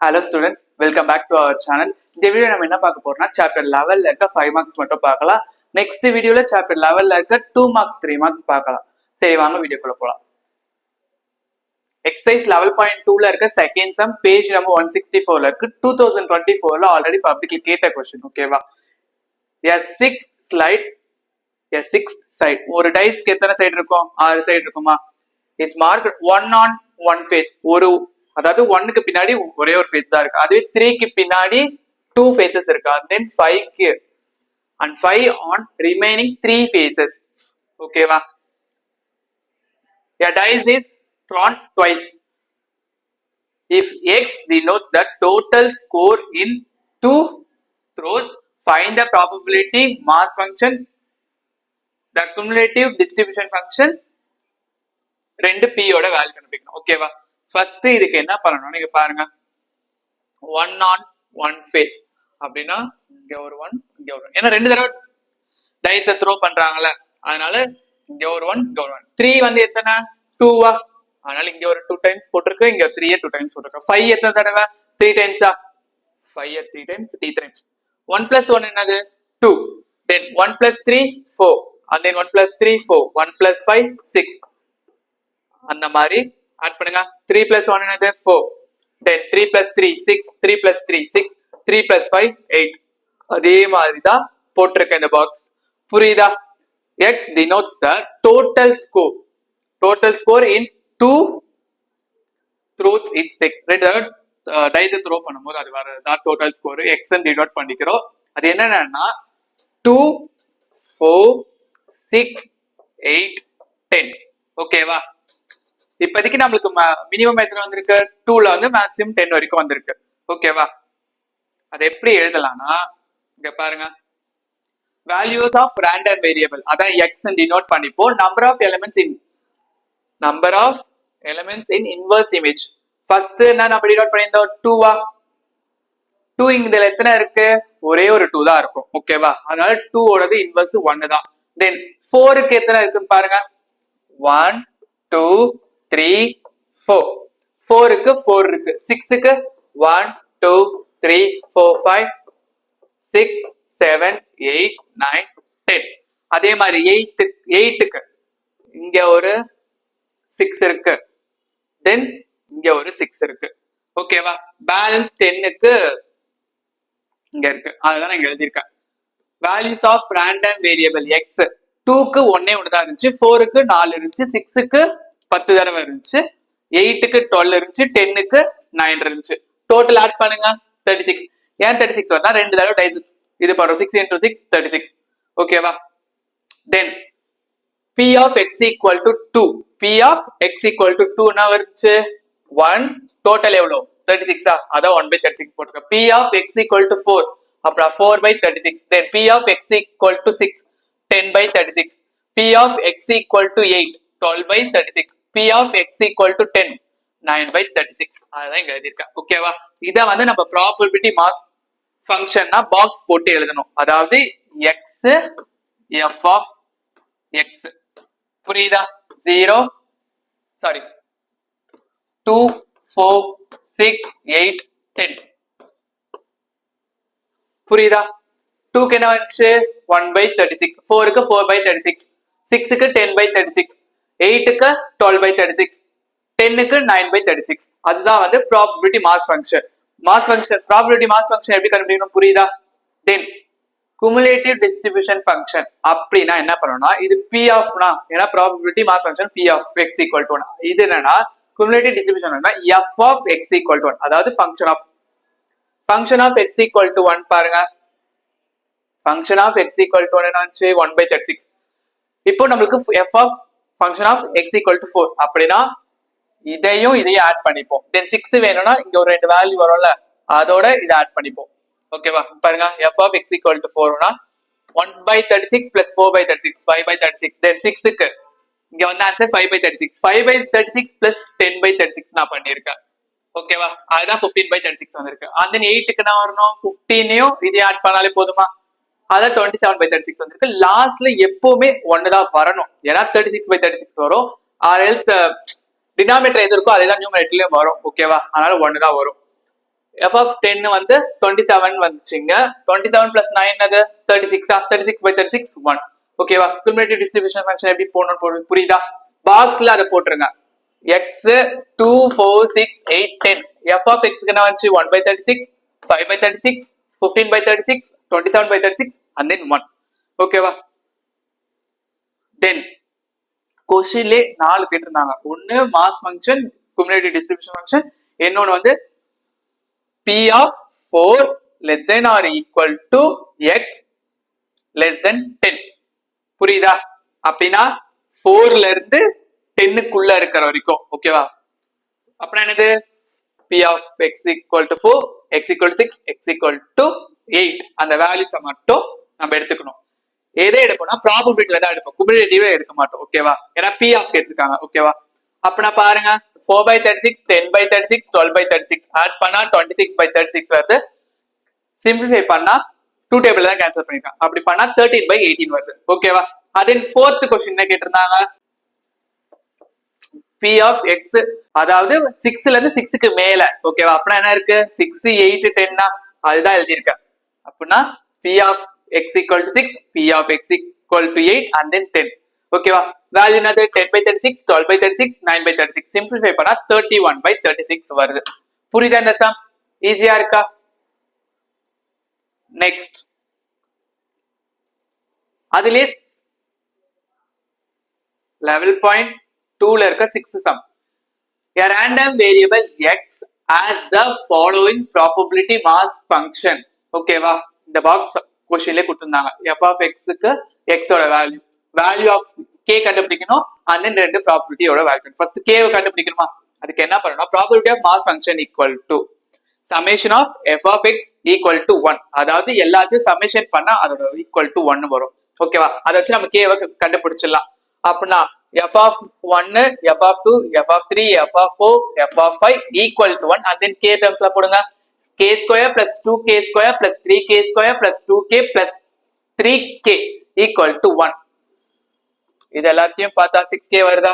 Hello students, welcome back to our channel. இந்த video நம்ம என்ன பார்க்க போறோம்னா சாப்டர் 11ல இருக்க 5 மார்க்ஸ் மட்டும் பார்க்கலாம். நெக்ஸ்ட் வீடியோல சாப்டர் 11ல இருக்க 2 மார்க்ஸ் 3 மார்க்ஸ் பார்க்கலாம். சரி வாங்க வீடியோக்குள்ள போலாம். எக்ஸசைஸ் 11.2ல இருக்க செகண்ட் சம் பேஜ் நம்பர் 164ல இருக்கு. 2024ல ஆல்ரெடி பப்ளிக்ல கேட்ட क्वेश्चन ஓகேவா? a 6 side ஒரு டைஸ்க்கு எத்தனை சைடு இருக்கும்? 6 சைடு இருக்குமா? is marked 1 on 1 face ஒரு அதாவது 1க்கு பின்னாடி ஒரே ஒரு ஃபேஸ் தான் இருக்கு. அதுவே 3க்கு பின்னாடி 2 ஃபேசஸ் இருக்கு. and then 5க்கு and 5 on remaining 3 faces. ஓகேவா? a dice is drawn twice. If x denotes the total score in 2 throws, find the probability mass function, the cumulative distribution function, 2p ஓட value கண்டுபிடிக்கணும். ஓகேவா? First இதுக்கு என்ன பண்ணணும் நீங்க பாருங்க. 1 on 1 face அப்படின்னா இங்க ஒரு 1 இங்க ஒரு 1. ஏன்னா ரெண்டு தடவை டைஸ த்ரோ பண்றாங்கல்ல, அதனால இங்க ஒரு 1 இங்க ஒரு 1. 3 வந்து எத்தனை 2வா, அதனால இங்க ஒரு 2 டைம்ஸ் போட்டிருக்கு, இங்க 3 2 டைம்ஸ் போட்டிருக்கு. 5 எத்தனை தடவை 3 டைம்ஸா, 5 3 டைம்ஸ் 3 டைம்ஸ். 1 plus 1 என்னது 2, then 1 plus 3 4, and then 1 plus 3 4, 1 plus 5 6. அந்த மாதிரி ஆட் பண்ணுங்க. 3 plus 1 என்னது 4, then 3 plus 3 6, 3 plus 3 6, 3 plus 5 8. அதே மாதிரி தான் போட்டிருக்க இந்த பாக்ஸ். புரியுதா? x denotes the total score in 2 throws its take. ரெண்டு டைஸ் த்ரோ பண்ணும்போது அது வரதான் டோட்டல் ஸ்கோர். x ன்னு டினோட் பண்ணிக்கிறோம். அது என்னன்னா 2 4 6 8 10. ஓகேவா? இப்போதைக்கு நம்மளுக்கு மினிமம் எத்தனை வந்திருக்கு 2ல வந்து மேக்ஸிமம் 10 வரைக்கும் வந்திருக்கு. ஓகேவா? அது எப்படி எழுதலாம்னா இங்க பாருங்க, வேல்யூஸ் ஆஃப் ரேண்டம் வேரியபிள் அதான் x ன்னு டினோட் பண்ணிப்போம். Number of elements in inverse image. First என்ன நம்ம டினோட் பண்ணியிருந்தோம் 2வா, 2 இங்க எத்தனை இருக்கு, ஒரே ஒரு 2 தான் இருக்கும். ஓகேவா? அதனால 2 ஓடது இன்வர்ஸ் 1 தான். தென் 4க்கு எத்தனை இருக்குன்னு பாருங்க, 1 2 3 4. 4க்கு 4 இருக்கு. 6க்கு 1 2 3 4 5 6 7 8 9 10. அதே மாதிரி 8க்கு இங்க ஒரு 6 இருக்கு, தென் இங்க ஒரு 6 இருக்கு. ஓகேவா? பேலன்ஸ் 10க்கு இங்க இருக்கு, அதுதான் இங்க எழுதியிருக்கேன். Values of random variable x 2க்கு 1 தான் இருந்துச்சு, 4க்கு 4 இருந்துச்சு, 6க்கு 10 தடவை இருந்துச்சு, 8க்கு 12 இருந்துச்சு, 10க்கு 9 இருந்துச்சு. டோட்டல் ஆட் பண்ணுங்க 36. ஏன் 36 வந்தா ரெண்டு தடவை டைஸ் இது பண்றோம். 6 into 6 36. ஓகேவா? தென் p of x equal to 2. p of x equal to 2 னா வருச்சு 1, டோட்டல் எவ்வளவு 36 அதான் 1/36 போட்டுக்க. p of x equal to 4 அப்புறம் 4/36. then p of x equal to 6 10/36. p of x equal to 8 12/36. p of x equal to 10 9/36. அதுதான் இங்க எழுதியிருக்கேன். ஓகேவா? இத வந்து நம்ம ப்ராபபிலிட்டி மாஸ் ஃபங்க்ஷன்னா பாக்ஸ் போட்டு எழுதணும். அதாவது x f of x. புரியுதா? 2 4 6 8 10. புரியுதா? 2க்கு என்ன வந்துச்சு 1/36, 4க்கு 4/36, 6க்கு 10/36, 8க்கு 12/36, 10க்கு 9/36. அதுதான் வந்து probability mass function. Probability mass function எப்படி கண்டுபிடிக்கணும்? புரியுதா? தென் குமுலேட்டிவ் டிஸ்ட்ரிபியூஷன் ஃபங்க்ஷன் அப்படின்னா என்ன பண்ணணும்னா, இது p of னா, ஏன்னா probability mass function p of x equal to 1. இது என்னன்னா cumulative distribution f of x equal to 1, அதாவது function of x equal to 1 பாருங்க. Function of x equal to 1 என்னாச்சு 1/36. இப்போ நம்மளுக்கு f of function of x equal to 4 அப்படின்னா இதையும் add பண்ணிப்போம். தென் 6 வேணும்னா இங்க ஒரு ரெண்டு வேல்யூ வரும்ல, அதோட இதை ஆட் பண்ணிப்போம். ஓகேவா? பாருங்க f of x equal to 4 னா 1/36 plus 4/36 5/36. தென் 6க்கு இங்க வந்து ஆன்சர் 5/36. 5/36 plus 10/36 நான் பண்ணியிருக்கேன். ஓகேவா? அதுதான் 15/36 வந்திருக்கு. and then 8க்கு நான் வரணும் 15யும் இதே ஆட் பண்ணாலே போதுமா, அதான் 27/36 வந்திருக்கு. லாஸ்ட்ல எப்பவுமே 1 தான் வரணும், ஏன்னா 36/36 வரும். ஆர் எல்ஸ் டினாமினேட்டர் எது இருக்கோ அதே தான் நியூமரேட்டர்லயும் வரும். ஓகேவா? அதனால 1 தான் வரும். f of 10 வந்து 27 வந்துச்சுங்க. 27 plus 9 அது 36 36 by 36 1. ஓகேவா? cumulative distribution function எப்படி போடணும் புரியுதா? பாக்ஸ்ல அதை போட்டுருங்க. x 2 4 6 8 10 f of x க்கு என்ன வந்துச்சு 1 by 36 5 by 36 15 by 36 27 by 36 and then 1. ஓகேவா? then கொஸ்டின்லே 4 கேட்டிருந்தாங்க. ஒன்னு mass function cumulative distribution function, இன்னொன்னு வந்து p of 4 less than or equal to x less than 10. புரியுதா? அப்படின்னா 4ல இருந்து 10க்குள்ள இருக்கிற வரைக்கும். ஓகேவா? அப்படின்னா என்னது p of x equal to 4 x equal to 6 x equal to 8 அந்த வேல்யூஸை மட்டும் நம்ம எடுத்துக்கணும். எதை எடுப்போம்னா ப்ராபபிலிட்டில தான் எடுப்போம், குமுலேட்டிவா எடுக்க மாட்டோம். ஓகேவா? ஏன்னா p of கேட்டிருக்காங்க. ஓகேவா? அப்படின்னா பாருங்க 4 by 36 10 by 36 12 by 36 ஆட் பண்ணா 26 by 36 வருது. சிம்பிளிஃபை பண்ணா 2 டேபிள் தான் கேன்சல் பண்ணிருக்காங்க. அப்படி பண்ணா 13 by 18 வருது. ஓகேவா? அதன் 4th क्वेश्चन என்ன கேட்டிருந்தாங்க, p of x அதாவது 6ல இருந்து 6க்கு மேல. ஓகேவா? அப்படின்னா என்ன இருக்கு 6 8 10 அதுதான் எழுதியிருக்கேன். அப்படின்னா p of x equal to 6 p of x equal to 8 and then 10. ஓகேவா? வேல்யூ என்னது 10 by 36 12 by 36 9 by 36. சிம்பிளிஃபை பண்ணா 31 by 36 வருது. புரியுதா இந்த சம்? ஈஸியா இருக்கா? நெக்ஸ்ட் அதிலே லெவல் பாயிண்ட் 2ல இருக்க 6 some. A random variable x has the following probability mass function. ஓகேவா? இந்த பாக்ஸ் क्वेश्चनல கொடுத்திருந்தாங்க. f of x க்கு x ஓட வேல்யூ ஆஃப் k கண்டுபிடிக்கணும் and then ரெண்டு ப்ராபபிலிட்டியோட வேல்யூ. ஃபர்ஸ்ட் k வை கண்டுபிடிக்கணுமா? அதுக்கு என்ன பண்ணனும்னா probability of mass function equal to summation of f of x equal to 1. அதாவது எல்லாத்தையும் சம்மேஷன் பண்ணா அதோட equal to 1 வரும். ஓகேவா? அதை வச்சு நம்ம k வை கண்டுபிடிச்சிடலாம். அப்படின்னா f of 1 f of 2 f of 3 f of 4 f of 5 equal to 1 and then k terms ல போடுங்க. k square plus 2k square plus 3k square plus 2k plus 3k equal to 1. இது எல்லாத்தையும் பார்த்தா 6k வருதா?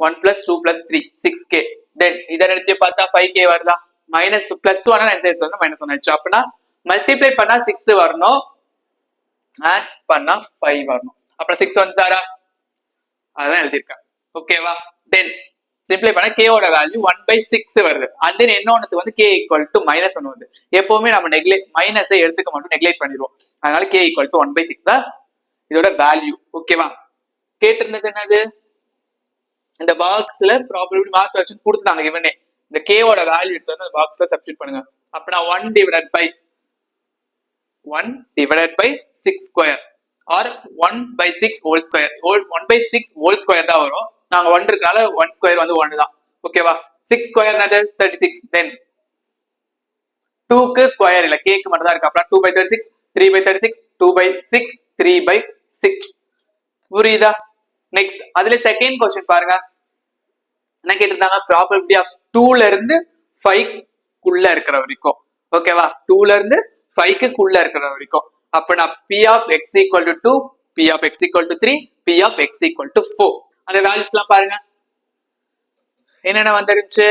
1 plus 2 plus 3 6k. then இத எடுத்து பார்த்தா 5k வருதா? minus plus 1 என்ன எடுத்து வந்தா minus 1 ஆச்சு. அப்படின்னா மல்டிப்ளை பண்ணா 6 வரணும், ஆட் பண்ணா 5 வரணும். அப்புறம் 6 1 சாரா அதான் எழுதிருக்கேன். ஓகேவா? then சிம்பிளை பண்ணா k ஓட வேல்யூ 1 by 6 வருது. and then இன்னொன்னுக்கு வந்து k equal to minus 1 வருது. எப்பவுமே நம்ம மைனஸை எடுத்துக்க மாட்டோம், நெக்லெக்ட் பண்ணிடுவோம். அதனால k equal to 1 by 6 தான் இதோட வேல்யூ. ஓகேவா? கேட்டிருந்தது என்னது, இந்த பாக்ஸ்ல ப்ராபபிலிட்டி மாஸ் ஃபங்க்ஷன் கொடுத்துட்டாங்க. இவனே இந்த k ஓட வேல்யூ எடுத்து வந்து பாக்ஸ்ல சப்ஸ்டிட் பண்ணுங்க. அப்பனா 1 divided by 6 square or 1 by 6 whole square. 1 by 6 whole square தான் வரும். நாங்க 1 இருக்கனால 1 square வந்து 1 தான். ஓகேவா? 6 square என்னது 36. then 2 க்கு ஸ்கொயர் இல்ல, k க்கு மட்டும் தான் இருக்கு. அப்பனா 2 by 36 3 by 36 2 by 6 3 by 6. புரியுதா? நெக்ஸ்ட் அதுல செகண்ட் क्वेश्चन பாருங்க. என்ன கேட்டிருந்தாங்க, ப்ராபபிலிட்டி ஆஃப் 2ல இருந்து 5 குள்ள இருக்கிற வரைக்கும். ஓகேவா? 2ல இருந்து 5 குள்ள இருக்கிற வரைக்கும். அப்பனா p of x equal to 2 p of x equal to 3 p of x equal to 4. அந்த வேல்யூஸ் எல்லாம் பாருங்க என்னென்ன வந்துருச்சு.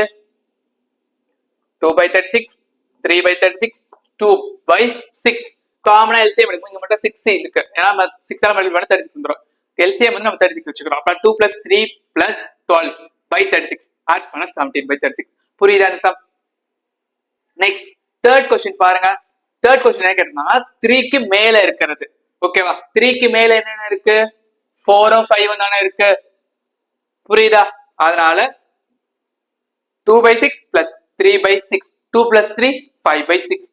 2 by 36 3 by 36 2 by 6. காமனா எல்சிஎம் எடுக்கும். இங்க மட்டும் 6 இருக்கு, ஏன்னா 6 ஆல மல்டிப்ளை பண்ணா 36 வந்துரும். எல்சிஎம் வந்து நம்ம 36 வச்சுக்கிறோம். அப்ப 2 plus 3 plus 12 by 36 ஆட் பண்ணா 17 by 36. புரியுதா இந்த சம்? நெக்ஸ்ட் தேர்ட் क्वेश्चन பாருங்க. தேர்ட் क्वेश्चन என்ன கேட்டிருந்தாங்க, 3 க்கு மேல இருக்கிறது. ஓகேவா? 3 க்கு மேல என்னென்ன இருக்கு, 4 5 தானே இருக்கு. புரியுதா? அதனால 2 by 6 plus 3 by 6 2 plus 3 5 by 6.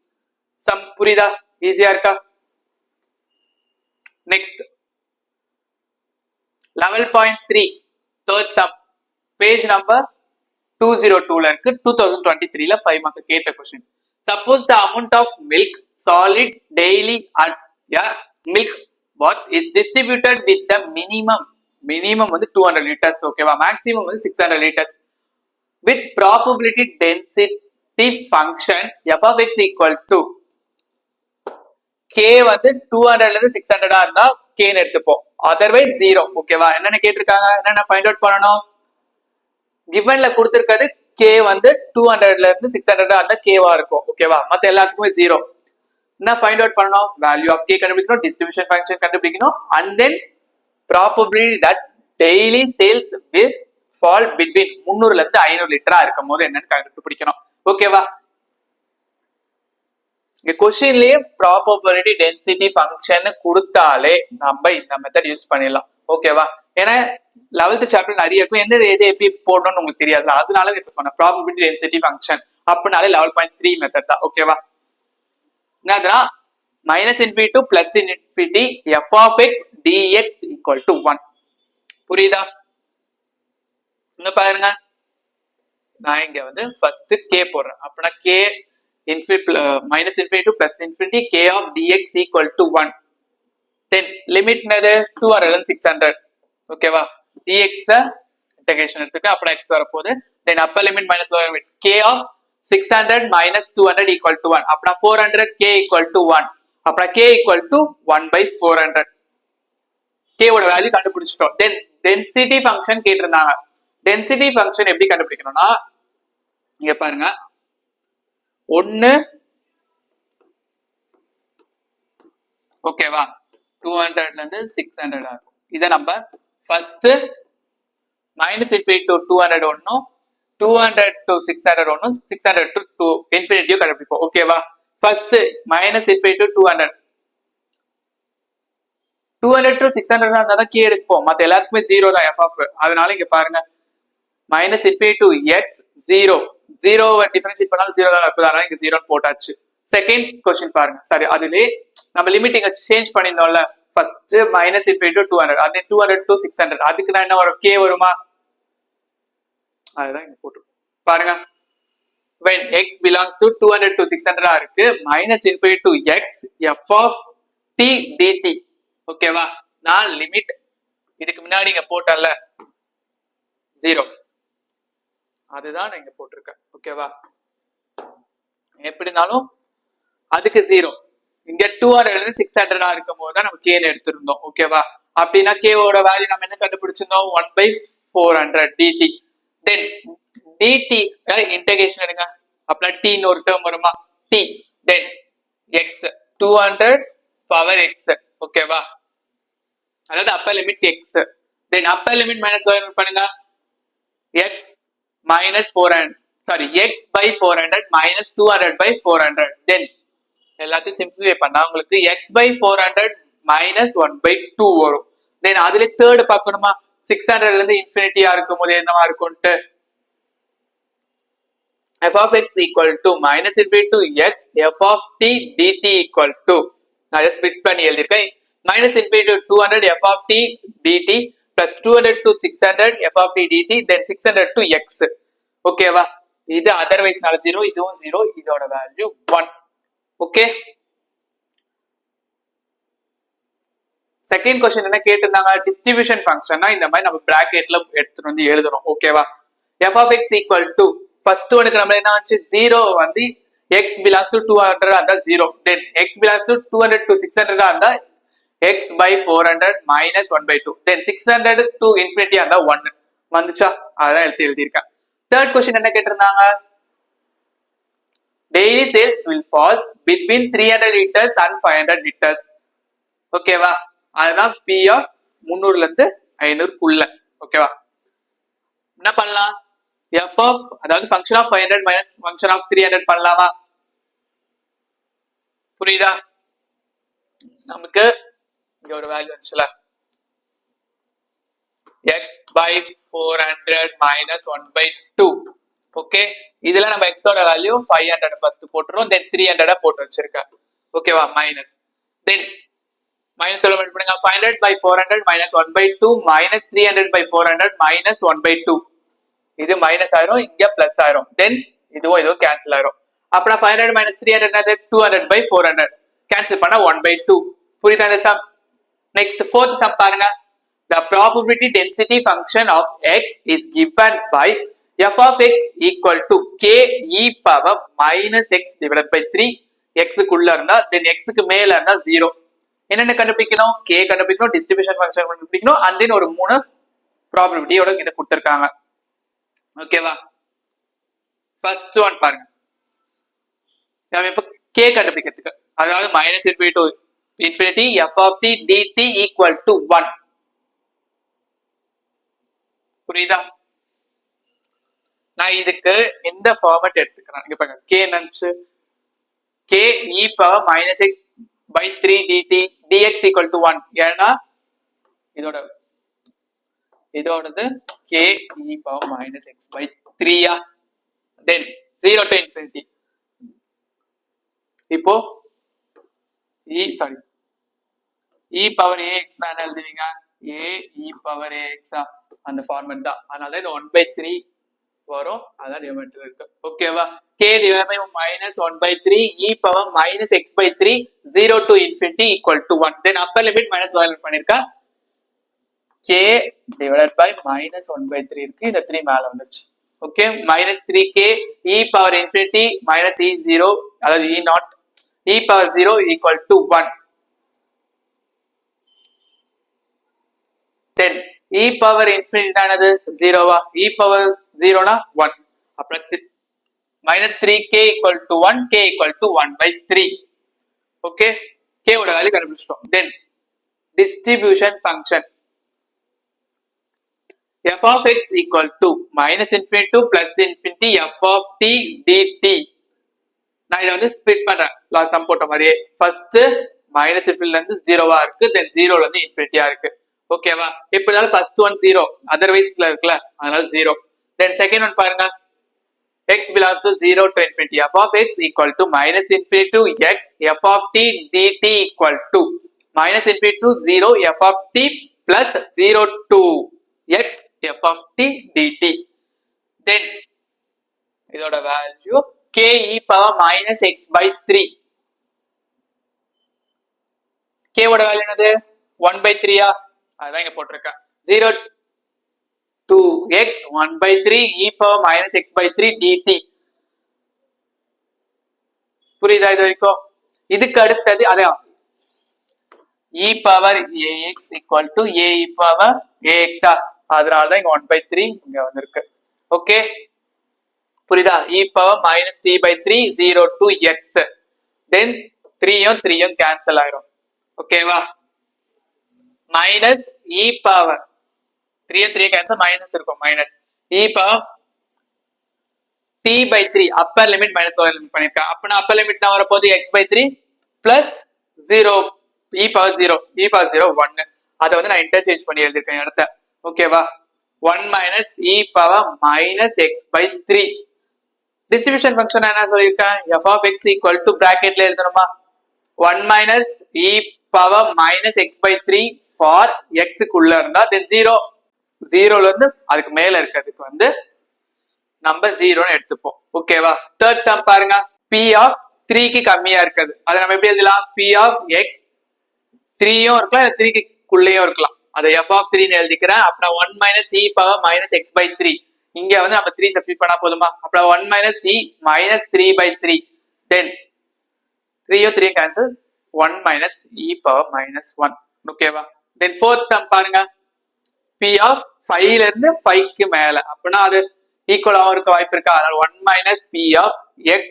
Some புரியுதா? ஈஸியா இருக்கா? Next level point 3 third sum page number 202 ல இருக்கு. 2023 ல 5 மார்க் கேட்ட question. suppose the amount of milk solid daily at a milk bath is distributed with the minimum வந்து 200 liters. ஓகேவா? maximum வந்து 600 liters with probability density function f of x equal to k வந்து 200 ல இருந்து 600 இருந்தா k ன்னு எடுத்துப்போம், otherwise 0. ஓகேவா? என்னென்ன கேட்டிருக்காங்க, என்னென்ன ஃபைண்ட் அவுட் பண்ணணும். கிவன்ல கொடுத்திருக்கிறது k வந்து 200ல இருந்து 600 அந்த கேவா இருக்கும் ஓகேவா மத்த எல்லாத்துக்குமே 0 என்ன ஃபைண்ட் அவுட் பண்ணணும் வேல்யூ ஆஃப் k கண்டுபிடிக்கணும் டிஸ்ட்ரிபியூஷன் ஃபங்க்ஷன் கண்டுபிடிக்கணும் and then probability that daily sales will fall between 300ல இருந்து 500 லிட்டரா இருக்கும் போது என்னன்னு கண்டுபிடிக்கணும் ஓகேவா இங்க क्वेश्चनலயே ப்ராபபிலிட்டி டென்சிட்டி ஃபங்க்ஷன் கொடுத்தாலே நம்ம இந்த மெத்தட் யூஸ் பண்ணிடலாம் ஓகேவா ஏன்னா 11th சாப்டர் நிறைய இருக்கும் எந்த எது எப்படி போடணும்னு உங்களுக்கு தெரியாது அதனால இப்ப சொன்னேன் ப்ராபபிலிட்டி டென்சிட்டி ஃபங்க்ஷன் அப்படினாலே 11.3 மெத்தட் தான் ஓகேவா என்னதுன்னா -∞ to +∞ f of x dx equal to 1 புரியுதா இங்க பாருங்க நான் இங்க வந்து ஃபர்ஸ்ட் k போடுறேன் அப்படினா k -∞ to +∞ k of dx equal to 1 then limit என்னது 200 and 600 ஓகேவா dx இன்டகிரேஷன் எடுத்துக்க அப்புறம் x வரப்போகுது then upper limit minus lower limit k of 600 minus 200 equal to 1 அப்பனா 400 k equal to 1 அப்பனா k equal to 1 by 400 k ஓட value கண்டுபிடிச்சிட்டோம் then density function கேட்டிருந்தாங்க density function எப்படி கண்டுபிடிக்கணும்னா இங்க பாருங்க 1 ஓகேவா 200ல இருந்து 600 ஆகும் இத நம்ம ஃபர்ஸ்ட் -∞ to 200 ஒண்ணும் 200 to 600 ஒண்ணும் 600 to infinity கண்டுபிடிப்போம் ஓகேவா ஃபர்ஸ்ட் -∞ to 200 200 to 600 இருந்தா தான் k எடுப்போம் மத்த எல்லாத்துக்குமே 0 தான் f of அதனால இங்க பாருங்க -∞ to x 0 0 டிஃபரன்ஷியேட் பண்ணாலும் 0 தான் இருக்கும் அதனால இங்க 0 போட்டாச்சு செகண்ட் क्वेश्चन பாருங்க சரி அதுலயே நம்ம லிமிட்டிங் சேஞ்ச் பண்ணிருந்தோம்ல ஃபர்ஸ்ட் -∞ to 200 அது 200 to 600 அதுக்கு நான் என்ன வரும் k வருமா அதுதான் இங்க போட்டு பாருங்க when x belongs to 200 to 600 இருக்கு -∞ to x f of t dt ஓகேவா நான் லிமிட் இதுக்கு முன்னாடி இங்க போட்டல 0 அதுதான் இங்க போட்டிருக்கேன் ஓகேவா எப்படி இருந்தாலும் அதுக்கு 0 இங்க 200 இருந்து 600 இருக்கும் போது தான் நம்ம k ன்னு எடுத்திருந்தோம் ஓகேவா அப்படின்னா k ஓட வேல்யூ நம்ம என்ன கண்டுபிடிச்சிருந்தோம் 1 by 400 dt then dt integration எடுங்க அப்பனா t ன்னு ஒரு டேர்ம் வருமா t then x 200 power x ஓகேவா அதாவது upper limit x then Appar limit minus பண்ணுங்க x minus 400 sorry x by 400 minus 200 by 400 then எல்லாத்தையும் சிம்பிளிஃபை பண்ணா உங்களுக்கு x by 400 minus 1 by 2 வரும் then அதுல தேர்ட் பார்க்கணுமா 600 ல இருந்து இன்ஃபினிட்டியா இருக்கும்போது என்னவா இருக்கும்ட்டு f of x equal to -∞ to x f of t dt equal to நான் இதை ஸ்ப்ளிட் பண்ணி எழுதிருக்கேன் -∞ to 200 f of t dt plus 200 to 600 f of t dt then 600 to x ஓகேவா இது அதர்வைஸ்னால 0 இதுவும் 0 இதோட வேல்யூ 1 ஓகே செகண்ட் क्वेश्चन என்ன கேட்டிருந்தாங்க distribution ஃபங்க்ஷன்னா இந்த மாதிரி நம்ம பிராக்கெட்ல எடுத்துட்டு வந்து எழுதணும் ஓகேவா f of x equal to first ஒன்னுக்கு நம்ம என்ன ஆச்சு 0 வந்து x belongs to 200 அந்த 0 then x belongs to 200 to 600 அந்த x by 400 minus 1 by 2 then 600 to infinity அந்த 1 வந்துச்சா அதான் எழுதியிருக்கேன் தேர்ட் क्वेश्चन என்ன கேட்டிருந்தாங்க daily sales will fall between 300 liters and 500 liters ஓகேவா அதுதான் p of 300ல இருந்து 500 குள்ள ஓகேவா என்ன பண்ணலாம் f of அதாவது function of 500 minus function of 300 பண்ணலாமா புரியுதா நமக்கு இங்க ஒரு வேல்யூ வந்துச்சுல x by 400 minus 1 by 2 okay இதுல நம்ம x ஓட வேல்யூ 500 ஃபர்ஸ்ட் போட்டுறோம் then 300 போட்டு வச்சிருக்கேன் ஓகேவா மைனஸ் then மைனஸ் எவ்வளவு மல்டிப்ளை பண்ணுங்க 500 by 400 minus 1 by 2 minus 300 by 400 minus 1 by 2 இது மைனஸ் ஆயிரும் இங்க பிளஸ் ஆயிரும் then இதுவும் கேன்சல் ஆயிரும் அப்பனா 500 minus 300 என்னது 200 by 400 கேன்சல் பண்ணா 1 by 2 புரியுதா இந்த சம் நெக்ஸ்ட் fourth sum பாருங்க the probability density function of x is given by f of x equal to k e power minus x divided by 3 x குள்ள இருந்தா then x க்கு மேல இருந்தா 0 என்னென்ன கண்டுபிடிக்கணும் k கண்டுபிடிக்கணும் டிஸ்ட்ரிபியூஷன் ஃபங்க்ஷன் கண்டுபிடிக்கணும் and then ஒரு மூணு ப்ராபபிலிட்டியோட இத கொடுத்திருக்காங்க ஓகேவா ஃபர்ஸ்ட் ஒன் பாருங்க, நம்ம இப்ப கே கண்டுபிடிக்கிறதுக்கு, அதாவது minus infinity to infinity f of t dt equal to 1. புரியுதா? நான் இதுக்கு இந்த ஃபார்மட் எடுத்துக்கிறேன். இங்க பாருங்க, கே நினைச்சு K e power minus x by 3 dt dx equal to 1. ஏன்னா இதோடது K e power minus x by 3யா, தென் 0 டு இன்ஃபினிட்டி. இப்போ இ பவர் ஏஎக்ஸ் நான் எழுதுவீங்க, ஏ இ பவர் ஏஎக்ஸா, அந்த ஃபார்மட் தான். அதனால இது 1/3 வரும், அதான் டிவைடர் இருக்கு. ஓகேவா? k divide by minus 1/3 e power minus x by 3 0 to infinity equal to 1. Then upper limit minus violate பண்ணிருக்கா, k divided by minus 1/3 இருக்கு, இந்த 3 மேல வந்துருச்சு. Okay, minus 3k e power infinity minus e0, அதாவது e naught e power 0 equal to 1. Then e power infinity ஆனது 0வா, e power 0 னா 1. அப்புறம் minus 3k equal to 1, k equal to 1/3. okay, k ஓட value கண்டுபிடிச்சிட்டோம். Then distribution function f of x equal to minus infinity to plus infinity f of t dt. நான் இதை வந்து split பண்றேன், last some போட்ட மாதிரியே. ஃபர்ஸ்ட் மைனஸ் இன்ஃபினிட்டில இருந்து 0வா இருக்கு, தென் 0ல இருந்து இன்ஃபினிட்டியா இருக்கு. ஓகேவா? எப்படினாலும் ஃபர்ஸ்ட் ஒன் 0, அதர்வைஸ்ல இருக்குல்ல, அதனால 0. தென் செகண்ட் ஒன் பாருங்க, x belongs to 0 to infinity, f of x equal to minus infinity to x f of t dt equal to minus infinity to 0 f of t plus 0 to x f of t dt. Then இதோட value k e power minus x by 3. k ஓட value என்னது? 1/3 ஆ, அதான் இங்க போட்டிருக்கேன். 0 to x 1/3 e power minus x by 3 dt. புரியுதா இது வரைக்கும்? இதுக்கு அடுத்தது அதான் e power ax equal to a e power ax, அதனாலதான் இங்க 1/3 இங்க வந்திருக்கு. ஓகே, புரியுதா? e power minus t by 3 0 to x, then 3யும் கேன்சல் ஆயிரும். ஓகேவா? Minus e power 3 cancel, minus இருக்கும், minus e power t by 3 upper limit minus lower limit பண்ணிருக்கேன். அப்பனா அப்பர் லிமிட் நான் வரப்போது x by 3 plus 0 e power 0 1. அதை வந்து நான் இன்டர்சேஞ்ச் பண்ணி எழுதிருக்கேன் இடத்த. ஓகேவா? 1 minus e power minus x by 3. Distribution function என்ன சொல்லியிருக்கேன்? f of x equal to பிராக்கெட்ல எழுதணுமா, 1 minus e power minus x by 3 for x குள்ள இருந்தா, then 0ல இருந்து அதுக்கு மேல இருக்கிறதுக்கு வந்து நம்ம 0ன்னு எடுத்துப்போம். ஓகேவா? தேர்ட் சம் பாருங்க, p of 3 க்கு கம்மியா இருக்குது, அதை நம்ம எப்படி எழுதலாம்? p of x 3யும் இருக்கலாம், 3 க்குள்ளேயும் இருக்கலாம். அதை f of 3 ன்னு எழுதிக்கிறேன். அப்புறம் 1 minus e power minus x by 3, இங்க வந்து நம்ம 3 சப்ஸ்டிட் பண்ணா போதுமா? அப்புறம் 1 minus e minus 3/3, then 3 cancel, 1 minus e power minus 1. ஓகேவா? then fourth sum பாருங்க, p of 5 ல இருந்து 5 க்கு மேல, அப்படின்னா அது ஈக்குவல் ஆக இருக்க வாய்ப்பு இருக்கா? அதனால 1 minus p of x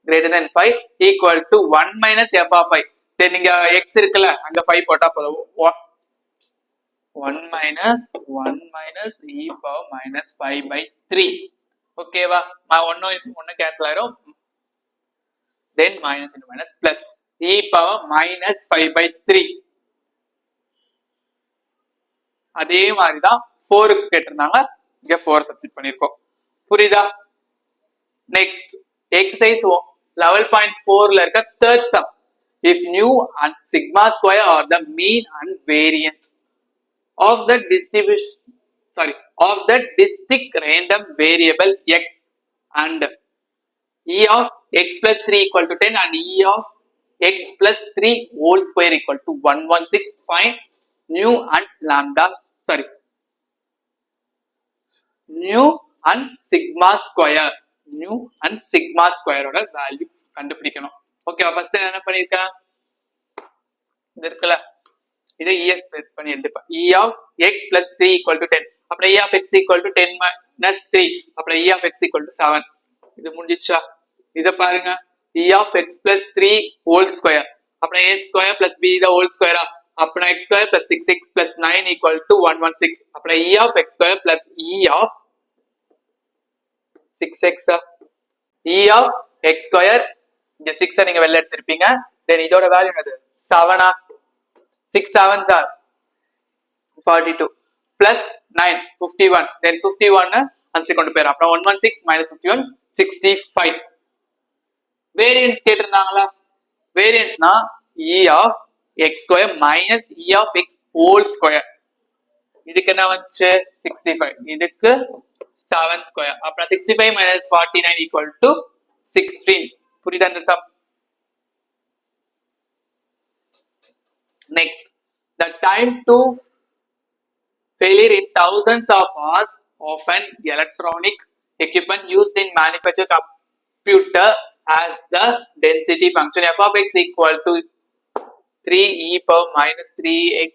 greater than 5 equal to 1 minus f of 5. then இங்க x இருக்குல்ல, அங்க 5 போட்டா போதும். 1 minus e power minus 5/3. ஓகேவா? ஒன்னு கேன்சல் ஆயிரும், then minus into minus plus e power minus 5/3. அதே மாதிரிதான் 4க்கு கேட்டிருந்தாங்க, இங்க 4 சப்ஸ்டிட் பண்ணிருக்கோம். புரியுதா? நெக்ஸ்ட் எக்ஸசைஸ் 11.4ல இருக்க third sum, if nu and sigma square are the mean and variance of the distinct random variable x and e of x plus 3 equal to 10 and e of x plus 3 whole square equal to 116, find nu and lambda, nu and sigma square, ஓட value கண்டுபிடிக்கணும். ஓகேவா? First என்ன பண்ணிருக்கேன், இது இருக்குல்ல, இதை es split பண்ணி எழுதிப்பேன். e of x plus 3 equal to 10, அப்புறம் e of x equal to 10 minus 3 அப்புறம் e of x equal to 7 இது முடிஞ்சிச்சா இத பாருங்க e of x plus 3 whole square அப்புறம் a square plus b the whole square அப்புறம் x square plus 6x plus 9 equal to 116 அப்புறம் e of x square plus e of 6x e of x square இங்க 6 நீங்க வெளில எடுத்துருப்பீங்க then இதோட value என்னது 7 6 7s are 42 plus 9 51 then 51 answer கொண்டு போயிரும் அப்புறம் 116 minus 51 65 variance கேட்டிருந்தாங்களா varianceனா e of x square minus e of x whole square இதுக்கு என்ன வந்துச்சு 65 இதுக்கு 7 square அப்புறம் 65 minus 49 equal to 16 புரியுதா இந்த some next the time to failure in thousands of hours of an electronic equipment used in manufactured computer has the density function f of x equal to 3 e power minus 3x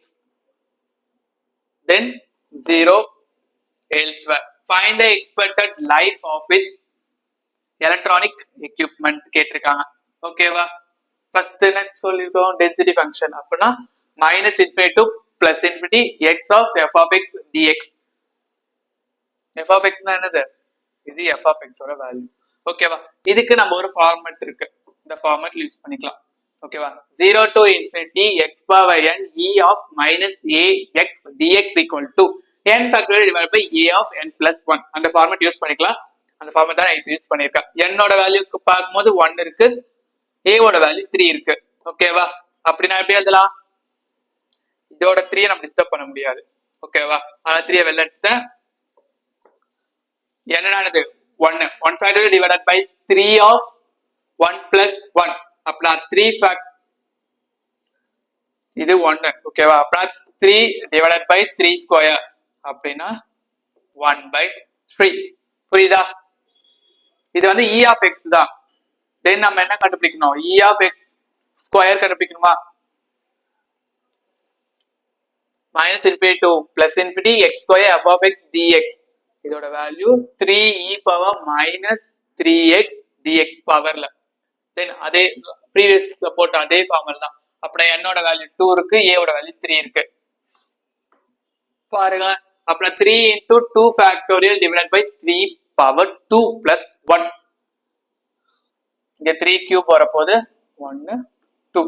then 0 elsewhere find the expected life of its electronic equipment கேட்டிருக்காங்க ஓகேவா first என்ன சொல்லிருக்கோம் density function அப்படினா minus infinity to plus infinity x of f of x dx f of x னா என்னது இது f of x ஓட value ஓகேவா இதுக்கு நம்ம ஒரு ஃபார்மட் இருக்கு இந்த ஃபார்மட் யூஸ் பண்ணிக்கலாம் ஓகேவா 0 to infinity x power n e of minus a x dx equal to n factorial divided by a of n plus 1 அந்த ஃபார்மட் யூஸ் பண்ணிக்கலாம் அந்த ஃபார்மட் தான் நான் யூஸ் பண்ணிருக்கேன் n ஓட வேல்யூக்கு பார்க்கும்போது 1 இருக்கு a ஓட வேல்யூ 3 இருக்கு ஓகேவா அப்படி நான் எப்படி எழுதலாம் இதோட 3 நம்ம டிஸ்டர்ப் பண்ண முடியாது ஓகேவா அதனால 3 வெளில எடுத்துட்டேன் என்னது 1 factorial divided by 3 of 1 plus 1 அப்பனா 3 fact இது 1 ஓகேவா அப்பனா 3 divided by 3 square அப்படினா 1 by 3 புரியுதா இது வந்து e of x தான் தென் நம்ம என்ன கண்டுபிடிக்கணும் e of x square கண்டுபிடிக்கணுமா minus infinity to plus infinity x square f of x dx இதோட value 3 e power minus 3x dx பவர்ல தென் அதே previous போட்ட அதே ஃபார்முலா தான் அப்புறம் n ஓட வேல்யூ 2 இருக்கு a ஓட வேல்யூ 3 இருக்கு பாருங்க அப்புறம் 3 into 2 factorial divided by 3 power 2 plus 1 இங்க 3 cube வரப்போகுது 1 2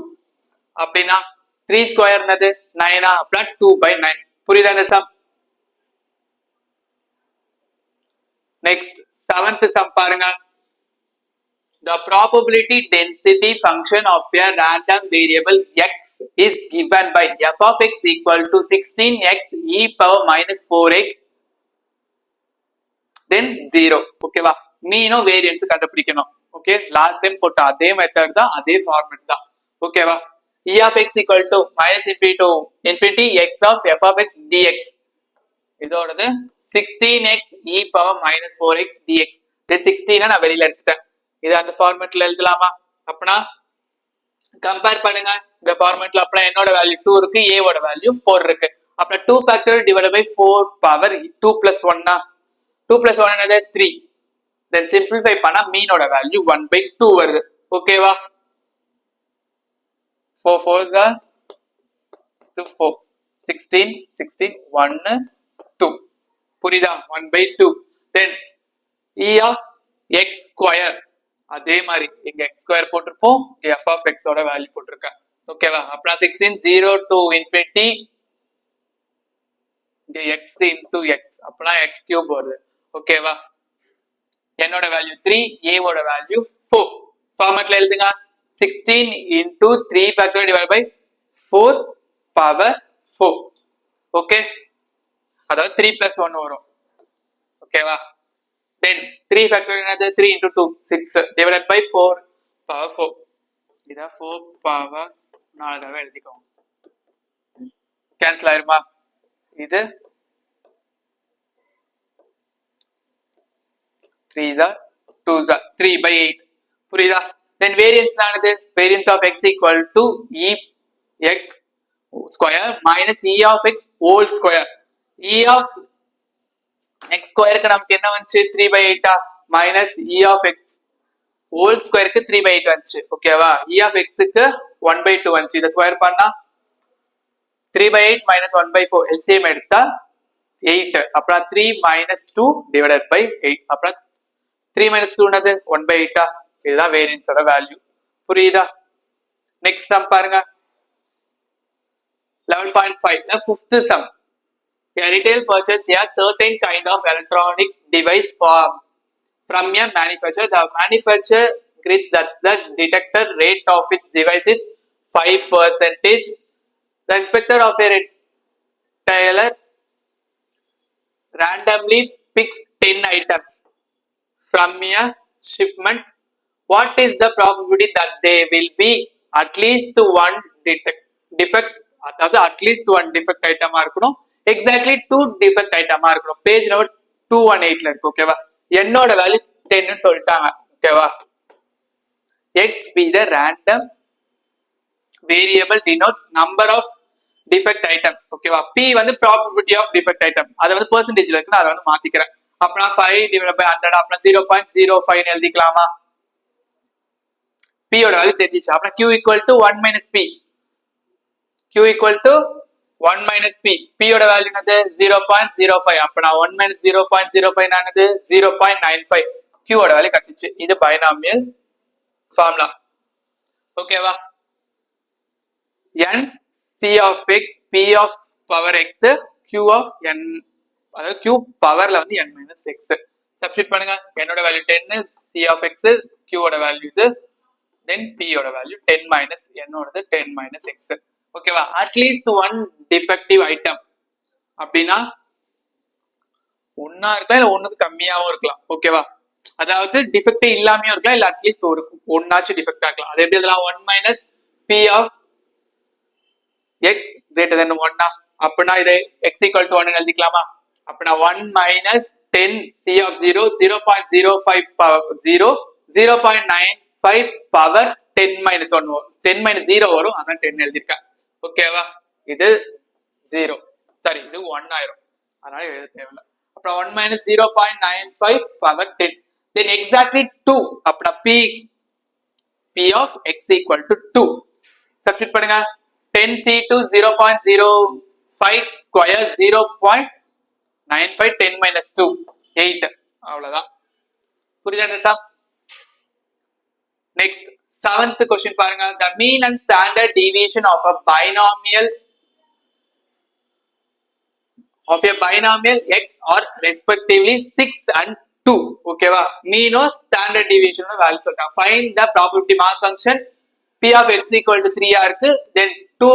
அப்படின்னா 3 ஸ்கொயர் என்னது 9 அப்புறம் 2 by 9 புரியுதா இந்த சம் நெக்ஸ்ட் 7th சம் பாருங்க the probability density function of a random variable x is given by f of x equal to 16x e power minus 4x then 0 ஓகேவா மீனும் வேரியன்ஸ் கண்டுபிடிக்கணும் ஓகே லாஸ்ட் டைம் போட்ட அதே method தான் அதே format தான் ஓகேவா e of x equal to minus infinity to infinity x of f of x dx இதோடது 16x e power minus 4x dx then 16 நான் வெளியில எடுத்துட்டேன் இது அந்த ஃபார்மட்ல எழுதலாமா அப்பனா கம்பேர் பண்ணுங்க இந்த ஃபார்மட்ல அப்புறம் என்னோட வேல்யூ 2 இருக்கு a ஓட வேல்யூ 4 இருக்கு அப்புறம் 2 factorial divided by 4 power 2 plus 1 னா 2 plus 1 என்னது 3 then simplify பண்ணா மீனோட வேல்யூ 1 by 2 வருது ஓகேவா 4 4s are 4 16 16 1 2 புரியுதா 1 by 2 then e of x square அதே மாதிரி இங்க x square போட்டிருப்போம் f of x ஓட வேல்யூ போட்டிருக்கேன் ஓகேவா அப்புறம் 16 0 to infinity இங்க x into x அப்பனா x cube வருது ஓகேவா என்னோட வேல்யூ 3 a ஓட வேல்யூ 4 ஃபார்மட்ல எழுதுங்க 16 into 3 factorial divided by 4 power 4 okay அதாவது 3 plus 1 வரும் ஓகேவா then 3 factorial என்னது 3 into 2 6 divided by 4 power 4 இத 4 power 4 தடவை எழுதிக்கோங்க கேன்சல் ஆயிருமா இது 3s are 2s are 3 by 8 புரியுதா then variance ஆனது variance of x equal to e x square minus e of x whole square e of x ஸ்கொயருக்கு நமக்கு என்ன வந்துச்சு 3/8 minus e of x whole ஸ்கொயருக்கு 3/8 வந்துச்சு ஓகேவா e of x க்கு 1/2 வந்துச்சு இத ஸ்கொயர் பண்ணா 3/8 minus 1/4 LCM எடுத்தா 8 அப்புறம் 3 minus 2 divided by 8 அப்புறம் 3 minus 2 என்னது 1/8 இதுதான் வேரியன்ஸ் ஓட வேல்யூ புரியுதா நெக்ஸ்ட் சம் பாருங்க 11.5 the fifth sum a retail purchase a certain kind of electronic device from a manufacturer the manufacturer agrees that the detector rate of its device is 5%. The inspector of a retailer randomly picks 10 items from a shipment. What is the probability that there will be at least one defect? அதாவது at least one defect ஐட்டமா இருக்கணும் exactly 2 defect ஐட்டமா இருக்கணும் page number 218 இருக்கு ஓகேவா என்னோட value 10 ன்னு சொல்லிட்டாங்க ஓகேவா x be the random variable denotes number of defect items ஓகேவா p வந்து probability of defect item அத வந்து percentageல இருக்கு நான் அத வந்து மாத்திக்கிறேன் அப்பனா 5 divided by 100 அப்பனா 0.05 ன்னு எழுதிக்கலாமா p ஓட வேல்யூ தெரிஞ்சிச்சு அப்பனா q equal to 1 minus p q equal to 1 minus p p ஓட வேல்யூ என்னது 0.05 அப்பனா 1 minus 0.05 என்னது 0.95 q ஓட வேல்யூ கிடைச்சிச்சு இது பைனாமியல் ஃபார்முலா ஓகேவா n c of x p of power x q of n அதாவது q பவர்ல வந்து n minus x சப்ஸ்டிட் பண்ணுங்க n ஓட value 10 c of x q ஓட வேல்யூ இது then p ஓட value 10 minus n ஓடது 10 minus x ஓகேவா at least one defective item அப்படின்னா ஒன்னா இருக்கலாம் இல்ல ஒண்ணுக்கு கம்மியாவும் இருக்கலாம் ஓகேவா அதாவது டிஃபெக்ட் இல்லாமையும் இருக்கலாம் இல்ல அட்லீஸ்ட் ஒரு ஒன்னாச்சும் டிஃபெக்ட் ஆகலாம் அது எப்படி இதெல்லாம் 1 minus p of x greater than 1 அப்படின்னா இதை x equal to 1 எழுதிக்கலாமா அப்படின்னா 1 minus 10 c of 0 0.05 power 0 0.95 power 10 minus 1 10 minus 0 வரும் அதான் 10 எழுதிருக்கேன் ஓகேவா இது 0 சரி இது 1 ஆயிரும் அதனால எழுத தேவையில்ல அப்புறம் 1 minus 0.95 power 10 then exactly 2 அப்பனா p of x equal to 2 substitute பண்ணுங்க 10c to 0.05 square 0.95 10 minus 2 8 அவ்வளவுதான் புரியுதா சார் நெக்ஸ்ட் seventh question பாருங்க the mean and standard deviation of a binomial x are respectively 6 and 2 ஓகேவா mean or standard deviation value சொல்றாங்க find the probability mass function p of x equal to 3 இருக்கு then 2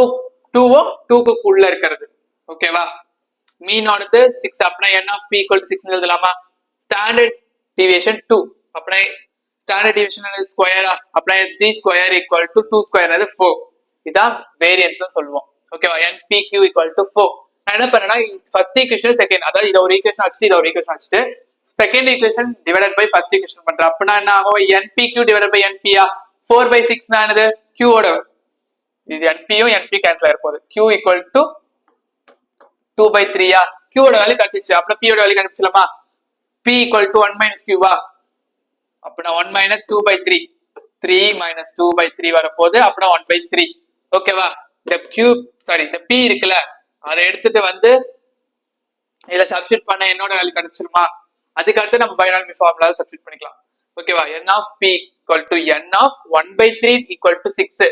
க்கு உள்ள இருக்குது ஓகேவா mean ஆனது 6 அப்பனா n of p equal to 6 எழுதலாமா standard deviation 2 அப்பனா standard deviation is square apply sd square equal to 2 square அது 4 இதான் வேரியன்ஸ் னு சொல்லுவோம் ஓகேவா npq equal to 4 நான் என்ன பண்ணேனா ஃபர்ஸ்ட் ஈக்குவேஷன் செகண்ட் அதாவது இத ஒரு ஈக்குவேஷன் வச்சிட்டு இத ஒரு ஈக்குவேஷன் வச்சிட்டு second equation divided by first equation பண்றேன் அப்பனா என்ன ஆகும் npq divided by np 4/6 நானது q ஓட இது np யும் np கேன்சல் ஆயிர போகுது q equal to 2/3 q ஓட வேல்யூ கிடைச்சிச்சு அப்ப p ஓட value கண்டுபிடிச்சலாமா p equal to 1 minus q அப்பனா 1 minus 2/3 3 minus 2/3 வரப்போகுது அப்பனா 1/3 ஓகேவா இந்த இந்த p இருக்குல அதை எடுத்துட்டு வந்து இதுல சப்ஸ்டிட் பண்ண என்னோட வேல்யூ கிடைச்சிருமா அதுக்கு அடுத்து நம்ம பைனாமியல் ஃபார்முலாவை சப்ஸ்டிட் பண்ணிக்கலாம் ஓகேவா n of p equal to n of 1/3 equal to 6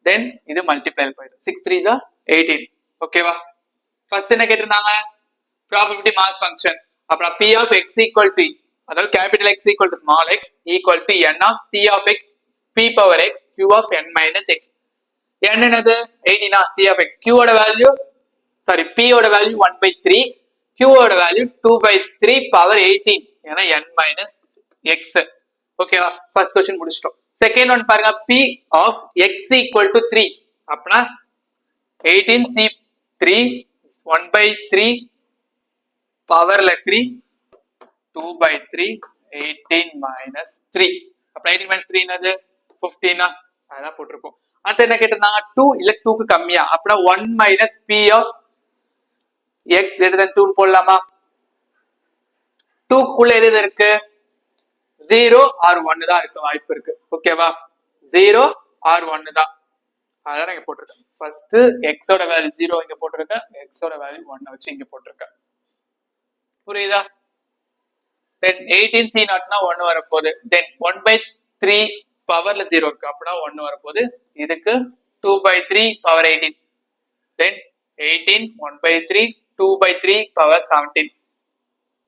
then இது மல்டிப்ளை போயிடும் 6 3s are 18 ஓகேவா ஃபர்ஸ்ட் என்ன கேட்டிருந்தாங்க ப்ராபபிலிட்டி மாஸ் ஃபங்க்ஷன் அப்புறம் p of x equal to அதாவது capital x equal to small x equal to n of c of x p power x q of n minus x n என்னது 18 c of x q ஓட value p ஓட value 1/3 q ஓட value 2/3 power 18 ஏனா n minus x ஓகேவா first question முடிச்சிட்டோம் second one பாருங்க p of x equal to 3 அப்பனா 18 c 3 1/3 பவர்ல 3 2/3 18 minus 3 அப்ப 18 minus 3 என்னது 15 அதான் போட்டுருக்கோம் அடுத்து என்ன கேட்டிருந்தாங்க 2 இல்ல 2 க்கு கம்மியா அப்பனா 1 minus p of x greater than 2 போடலாமா 2க்குள்ள எது இருக்கு 0 or 1 தான் இருக்க வாய்ப்பு இருக்கு ஓகேவா 0 or 1 தான் அதான் இங்க போட்டிருக்கேன் ஃபர்ஸ்ட் x ஓட வேல்யூ 0 இங்க போட்டிருக்கேன் x ஓட வேல்யூ 1 வச்சு இங்க போட்டிருக்கேன் புரியுதா then 18c நாட்னா 1 வரப்போகுது then 1/3 பவர்ல 0 இருக்கு அப்படின்னா 1 வரப்போகுது இதுக்கு 2/3 பவர் 18 then 18 1/3 2/3 பவர் 17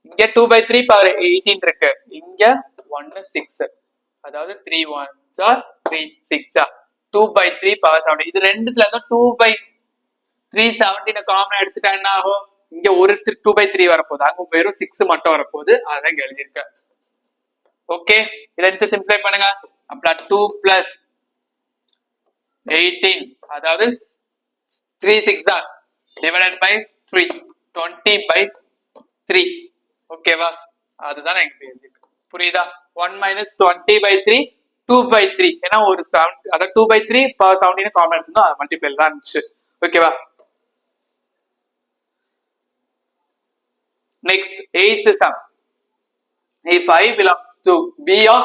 இங்க 2/3 பவர் 18 இருக்கு இங்க 1 6 அதாவது 3 1s are 3 6 2/3 பவர் 17 இது ரெண்டுத்துல இருந்தா 2/3 17 காமன் எடுத்துட்டா என்ன ஆகும் இங்க ஒரு 2/3 வரப்போகுது அங்க வெறும் 6 மட்டும் வரப்போகுது அதான் இங்க எழுதியிருக்கேன் ஓகே இதை எடுத்து சிம்பிளை பண்ணுங்க அப்ப 2 பிளஸ் 18 அதாவது 3 6 divided by 3 20/3 ஓகேவா அதுதான் எனக்கு எழுதிருக்கு புரியுதா 1 minus 20/3 2/3 ஏன்னா ஒரு 7 அதாவது 2/3 பவர் 17 காமன் எடுத்தோம் அது மல்டிப்ளை தான் இருந்துச்சு ஓகேவா next 8th sum if I belongs to B of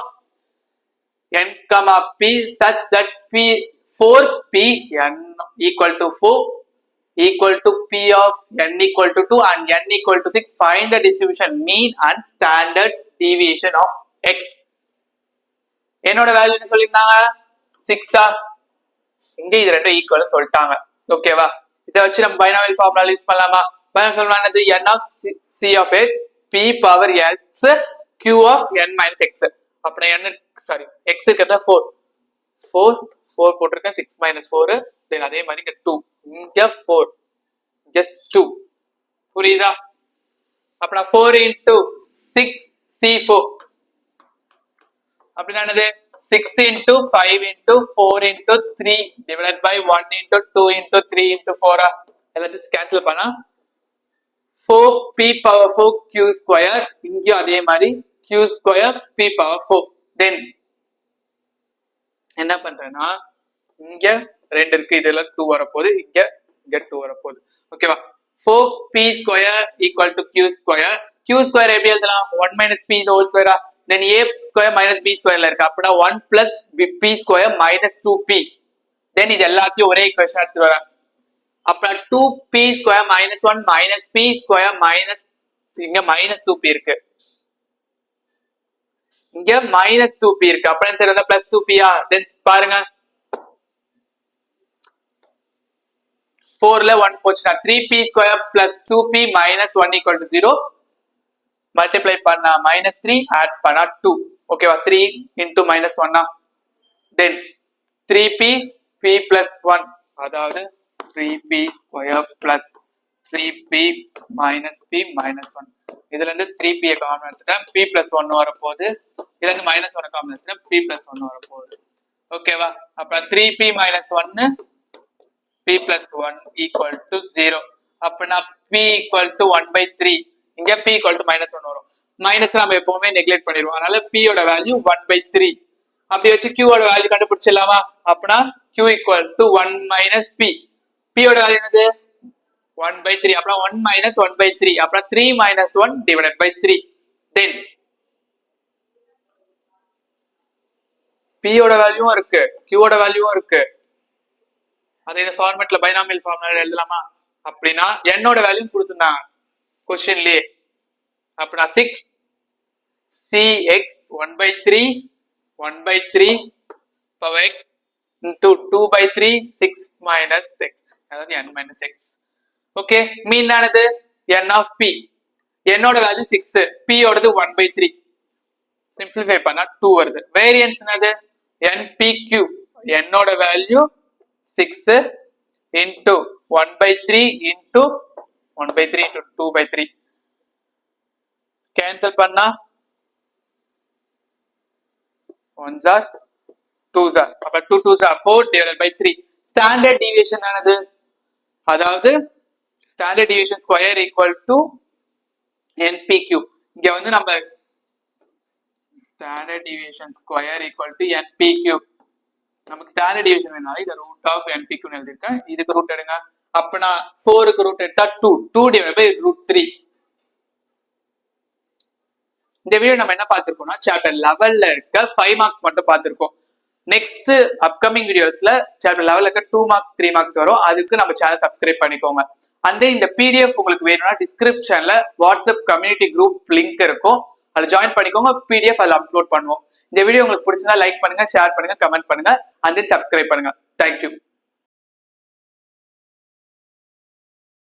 n comma p such that p 4p n equal to 4 equal to p of n equal to 2 and n equal to 6 find the distribution mean and standard deviation of x என்னோட value என்ன சொல்லிருந்தாங்க 6 இங்க இது ரெண்டும் equal சொல்லிட்டாங்க ஓகேவா இத வச்சு நம்ம பைனாமியல் ஃபார்முலா யூஸ் பண்ணலாமா பைனாமியல் ஃபார்முலா என்னது n of c of x p power x q of n minus x அப்படி n சாரி x க்கு 4 போட்டிருக்கேன் 6 minus 4 தென் அதே மாதிரி இங்க 2 இங்க 4 just 2 புரியுதா அப்பனா 4 into 6 c4 அப்படினா என்னது 6 into 5 into 4 into 3 divided by 1 into 2 into 3 into 4 எல்லாத்தையும் கேன்சல் பண்ணா 4p power 4 q square இங்க அதே மாதிரி q square p power 4 then என்ன பண்றேன்னா இங்க 2 இருக்கு இதெல்ல 2 வரப்போகுது இங்க 2 வரப்போகுது ஓகேவா 4p square equal to q square எப்படி எழுதலாம் 1 minus p the whole square then a square minus b square ல இருக்கு அப்படினா 1 plus p square minus 2p then இது எல்லாத்தையும் ஒரே ஈக்குவேஷன் எடுத்துட்டு வரேன் அப்ப 2p square minus 1 minus p square minus இங்க minus 2p இருக்கு இங்க minus 2p இருக்கு அப்ப என்ன செய்யறது plus 2p then பாருங்க 4 ல 1 போச்சுனா 3p square plus 2p minus 1 equal to 0 multiply பண்ணா minus 3 add பண்ணா 2 ஓகேவா 3 into minus 1 then 3p p plus 1 அதாவது 3p square plus 3p minus p minus 1 இதுல இருந்து 3p காமன் எடுத்துட்டேன் p plus 1 வரப்போகுது இதுல இருந்து minus 1 காமன் எடுத்துட்டேன் p plus 1 வரப்போகுது ஓகேவா அப்ப 3p minus 1 p plus 1 equal to 0 அப்பனா p equal to 1/3 இங்க p equal to minus 1 வரும் மைனஸ் நம்ம எப்பவுமே நெக்லெக்ட் பண்ணிடுவோம் அதனால p ஓட வேல்யூ 1/3 அப்படி வச்சு q ஓட வேல்யூ கண்டுபிடிச்சிடலாமா அப்பனா q equal to 1 minus p p ஓட வேல்யூ என்னது 1/3 அப்பனா 1 minus 1/3 அப்பனா 3 minus 1 divided by 3 then p ஓட வேல்யூவும் இருக்கு q ஓட வேல்யூவும் இருக்கு அதை இந்த ஃபார்மட்ல பைனாமியல் ஃபார்முலா எழுதலாமா அப்படினா n ஓட வேல்யூ கொடுத்திருந்தாங்க क्वेश्चनலயே அப்பனா 6 cx 1/3 power x into 2/3 6 minus x அதாவது n minus x ஓகே மீன் ஆனது n of p n ஓட வேல்யூ 6 p ஓடது 1/3 சிம்பிளிஃபை பண்ணா 2 வருது வேரியன்ஸ் என்னது npq n ஓட value 6 into 1/3 into 1/3 into 2/3 cancel பண்ணா 1s are 2s are அப்ப 2 2s are 4 divided by 3 standard deviation ஆனது அதாவது standard deviation square equal to npq இங்க வந்து நம்ம standard deviation square equal to npq நமக்கு standard deviation வேணால இத root of npq ன்னு எழுதிருக்கேன் இதுக்கு ரூட் எடுங்க அப்பனா 4 க்கு ரூட் எடுத்தா 2 divided by root 3 இந்த வீடியோ நம்ம என்ன பார்த்திருக்கோம்னா சாப்டர் 11ல இருக்க 5 மார்க்ஸ் மட்டும் பார்த்திருக்கோம். நெக்ஸ்ட் அப்கமிங் வீடியோஸ்ல சாப்டர் 11ல இருக்க 2 மார்க்ஸ் 3 மார்க்ஸ் வரும். அதுக்கு நம்ம சேனல் சப்ஸ்கிரைப் பண்ணிக்கோங்க. அண்ட் இந்த பிடிஎஃப் உங்களுக்கு வேணும்னா டிஸ்கிரிப்ஷன்ல வாட்ஸ்அப் கம்யூனிட்டி குரூப் லிங்க் இருக்கும், அதை ஜாயின் பண்ணிக்கோங்க. பிடிஎஃப் அதில் அப்லோட் பண்ணுவோம். இந்த வீடியோ உங்களுக்கு பிடிச்சிருந்தா லைக் பண்ணுங்க, ஷேர் பண்ணுங்க, கமெண்ட் பண்ணுங்க, அண்ட் தென் சப்ஸ்கிரைப் பண்ணுங்க. தேங்க்யூ.